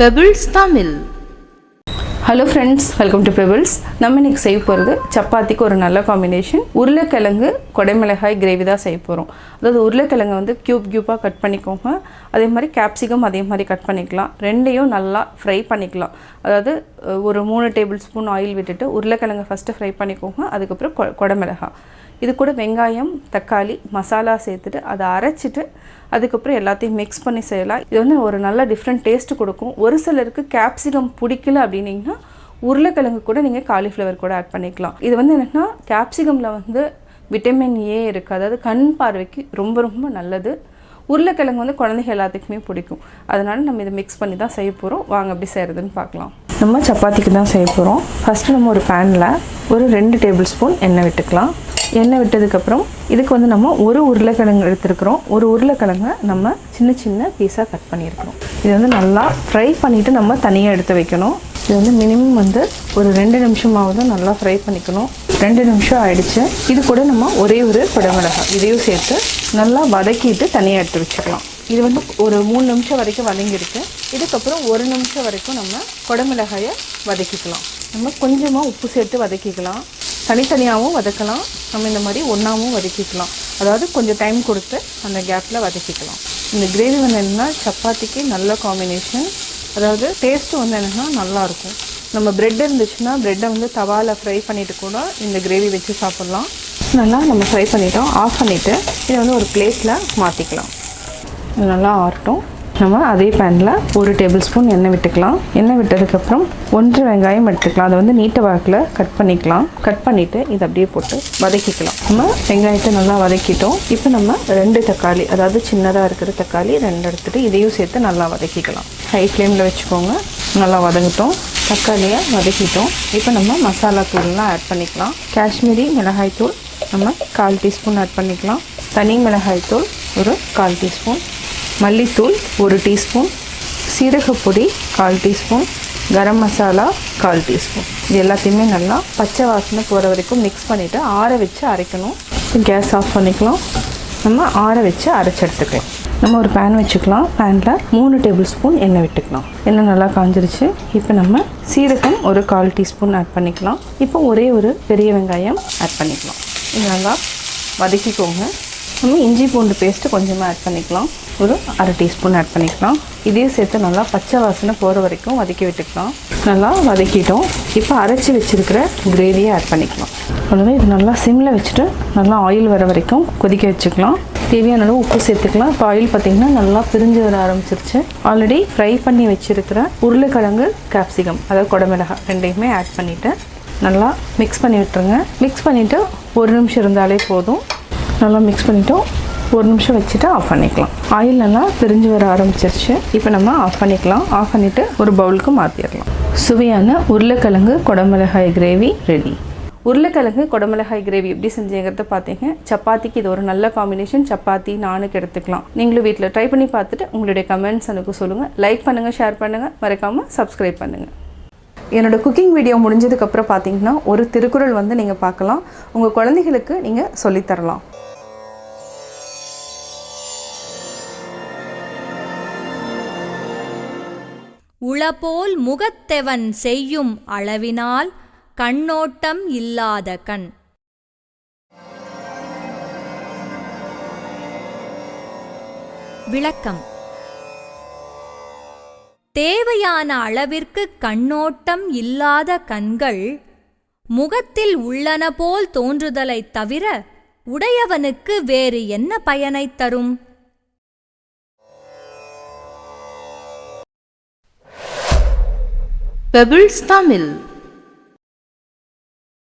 Pebbles Tamil. Hello friends, welcome to Pebbles. நம்ம இன்னைக்கு செய்ய போறது சப்பாத்திக்கு ஒரு நல்ல காம்பினேஷன் உருளைக்கிழங்கு கொடைமிளகாய் கிரேவி தான் செய்ய போறோம். அதாவது உருளைக்கிழங்கு வந்து கியூபா கட் பண்ணிக்கோங்க. அதே மாதிரி கேப்சிகம் அதே மாதிரி கட் பண்ணிக்கலாம். ரெண்டையும் நல்லா ஃப்ரை பண்ணிக்கலாம். அதாவது ஒரு 3 டேபிள் ஸ்பூன் ஆயில் விட்டுட்டு உருளைக்கிழங்கு ஃபர்ஸ்ட் ஃப்ரை பண்ணிக்கோங்க. அதுக்கு அப்புறம் கொடைமிளகாய். இது கூட வெங்காயம், தக்காளி, மசாலா சேர்த்துட்டு அதை அரைச்சிட்டு அதுக்கப்புறம் எல்லாத்தையும் மிக்ஸ் பண்ணி செய்யலாம். இது வந்து ஒரு நல்ல டிஃப்ரெண்ட் டேஸ்ட் கொடுக்கும். ஒரு சிலருக்கு கேப்சிகம் பிடிக்கல அப்படின்னீங்கன்னா உருளைக்கிழங்கு கூட நீங்கள் காலிஃப்ளவர் கூட ஆட் பண்ணிக்கலாம். இது வந்து என்னென்னா கேப்சிகமில் வந்து விட்டமின் ஏ இருக்குது. அதாவது கண் பார்வைக்கு ரொம்ப ரொம்ப நல்லது. உருளைக்கிழங்கு வந்து குழந்தைங்க எல்லாத்துக்குமே பிடிக்கும். அதனால் நம்ம இதை மிக்ஸ் பண்ணி தான் செய்ய போகிறோம். வாங்க எப்படி செய்கிறதுன்னு பார்க்கலாம். நம்ம சப்பாத்திக்கு தான் செய்ய போகிறோம். ஃபஸ்ட்டு நம்ம ஒரு பேனில் ஒரு 2 டேபிள் ஸ்பூன் எண்ணெய் விட்டுக்கலாம். எண்ணெய் விட்டதுக்கப்புறம் இதுக்கு வந்து நம்ம ஒரு உருளைக்கிழங்கு எடுத்துருக்குறோம். ஒரு உருளைக்கிழங்கை நம்ம சின்ன சின்ன பீஸாக கட் பண்ணியிருக்கிறோம். இது வந்து நல்லா ஃப்ரை பண்ணிவிட்டு நம்ம தனியாக எடுத்து வைக்கணும். இது வந்து மினிமம் வந்து ஒரு 2 நிமிஷமாவது நல்லா ஃப்ரை பண்ணிக்கணும். 2 நிமிஷம் ஆயிடுச்சு. இது கூட நம்ம ஒரே ஒரு கொடைமிளகாய் இதையும் சேர்த்து நல்லா வதக்கிட்டு தனியாக எடுத்து வச்சுக்கலாம். இது வந்து ஒரு 3 நிமிஷம் வரைக்கும் வதங்கிருக்கு. இதுக்கப்புறம் 1 நிமிஷம் வரைக்கும் நம்ம கொடைமிளகாயை வதக்கிக்கலாம். நம்ம கொஞ்சமாக உப்பு சேர்த்து வதக்கிக்கலாம். தனித்தனியாகவும் வதக்கலாம். நம்ம இந்த மாதிரி ஒன்றாவும் வதக்கிக்கலாம். அதாவது கொஞ்சம் டைம் கொடுத்து அந்த கேப்பில் வதக்கிக்கலாம். இந்த கிரேவி வந்து என்னென்னா சப்பாத்திக்கு நல்ல காம்பினேஷன். அதாவது டேஸ்ட்டு வந்து என்னென்னா நல்லாயிருக்கும். நம்ம ப்ரெட் இருந்துச்சுன்னா ப்ரெட்டை வந்து தவாவில் ஃப்ரை பண்ணிவிட்டு கூட இந்த கிரேவி வச்சு சாப்பிட்லாம். நல்லா நம்ம ஃப்ரை பண்ணிட்டோம். ஆஃப் பண்ணிவிட்டு இதை வந்து ஒரு பிளேட்டில் மாற்றிக்கலாம். இது நல்லா ஆறட்டும். நம்ம அதே பேனில் ஒரு டேபிள் ஸ்பூன் எண்ணெய் விட்டுக்கலாம். எண்ணெய் விட்டதுக்கப்புறம் 1 வெங்காயம் எடுத்துக்கலாம். அதை வந்து நீட்ட வாக்கில் கட் பண்ணிக்கலாம். கட் பண்ணிவிட்டு இதை அப்படியே போட்டு வதக்கிக்கலாம். நம்ம வெங்காயத்தை நல்லா வதக்கிட்டோம். இப்போ நம்ம 2 தக்காளி, அதாவது சின்னதாக இருக்கிற தக்காளி 2 எடுத்துகிட்டு இதையும் சேர்த்து நல்லா வதக்கிக்கலாம். ஹை ஃப்ளேமில் வச்சுக்கோங்க. நல்லா வதங்கிட்டோம். தக்காளியை வதக்கிட்டோம். இப்போ நம்ம மசாலா தூள்லாம் ஆட் பண்ணிக்கலாம். காஷ்மீரி மிளகாய் தூள் நம்ம 1/4 டீஸ்பூன் ஆட் பண்ணிக்கலாம். தனி மிளகாய் தூள் ஒரு 1/4 டீஸ்பூன், மல்லித்தூள் 1 teaspoon, சீரகப்பொடி 1/4 teaspoon, garam masala 1/4 teaspoon. இது எல்லாத்தையுமே நல்லா பச்சை வாசனை போகிற வரைக்கும் மிக்ஸ் பண்ணிவிட்டு ஆற வச்சு அரைக்கணும். கேஸ் ஆஃப் பண்ணிக்கலாம். நம்ம ஆற வச்சு அரைச்சி எடுத்துக்கலாம். நம்ம ஒரு பேன் வச்சுக்கலாம். பேனில் 3 டேபிள் ஸ்பூன் எண்ணெய் விட்டுக்கலாம். எண்ணெய் நல்லா காஞ்சிருச்சு. இப்போ நம்ம சீரகம் ஒரு 1/4 டீஸ்பூன் ஆட் பண்ணிக்கலாம். இப்போ ஒரே ஒரு பெரிய வெங்காயம் ஆட் பண்ணிக்கலாம். இது நல்லா வதக்கிக்கோங்க. நம்ம இஞ்சி பூண்டு பேஸ்ட்டு கொஞ்சமாக ஆட் பண்ணிக்கலாம். ஒரு 1/2 டீஸ்பூன் ஆட் பண்ணிக்கலாம். இதே சேர்த்து நல்லா பச்சை வாசனை போகிற வரைக்கும் வதக்கி விட்டுக்கலாம். நல்லா வதக்கிட்டோம். இப்போ அரைச்சி வச்சுருக்கிற கிரேவியை ஆட் பண்ணிக்கலாம். அவ்வளோதான். இது நல்லா சிம்மில் வச்சுட்டு நல்லா ஆயில் வர வரைக்கும் கொதிக்க வச்சுக்கலாம். தேவையான அளவு உப்பு சேர்த்துக்கலாம். இப்போ ஆயில் பார்த்திங்கன்னா நல்லா பிரிஞ்சு வர ஆரம்பிச்சிருச்சு. ஆல்ரெடி ஃப்ரை பண்ணி வச்சுருக்கிற உருளைக்கிழங்கு, கேப்சிகம், அதாவது கொடைமிளகாய் ரெண்டையுமே ஆட் பண்ணிவிட்டு நல்லா மிக்ஸ் பண்ணி விட்டுருங்க. மிக்ஸ் பண்ணிவிட்டு 1 நிமிஷம் இருந்தாலே போதும். நல்லா மிக்ஸ் பண்ணிவிட்டோம். 1 நிமிஷம் வச்சுட்டு ஆஃப் பண்ணிக்கலாம். ஆயில் நல்லா பிரிஞ்சு வர ஆரம்பிச்சிருச்சு. இப்போ நம்ம ஆஃப் பண்ணிக்கலாம். ஆஃப் பண்ணிவிட்டு ஒரு பவுலுக்கு மாற்றிடலாம். சுவையான உருளைக்கிழங்கு கொடைமிளகாய் கிரேவி ரெடி. உருளைக்கிழங்கு கொடைமிளகாய் கிரேவி எப்படி செஞ்சுங்கிறத பார்த்தீங்க. சப்பாத்திக்கு இது ஒரு நல்ல காம்பினேஷன். சப்பாத்தி, நானுக்கு எடுத்துக்கலாம். நீங்களும் வீட்டில் ட்ரை பண்ணி பார்த்துட்டு உங்களுடைய கமெண்ட்ஸ் எனக்கு சொல்லுங்கள். லைக் பண்ணுங்கள், ஷேர் பண்ணுங்கள், மறக்காமல் சப்ஸ்கிரைப் பண்ணுங்கள். என்னோட குக்கிங் வீடியோ முடிஞ்சதுக்கப்புறம் பார்த்தீங்கன்னா ஒரு திருக்குறள் வந்து நீங்கள் பார்க்கலாம். உங்கள் குழந்தைகளுக்கு நீங்கள் சொல்லித்தரலாம். உளபோல் முகத்தெவன் செய்யும் அளவினால் கண்ணோட்டம் இல்லாத கண். விளக்கம்: தேவையான அளவிற்கு கண்ணோட்டம் இல்லாத கண்கள் முகத்தில் உள்ளன போல் தோன்றுதலைத் தவிர உடையவனுக்கு வேறு என்ன பயனைத் தரும்? Pebbles Tamil.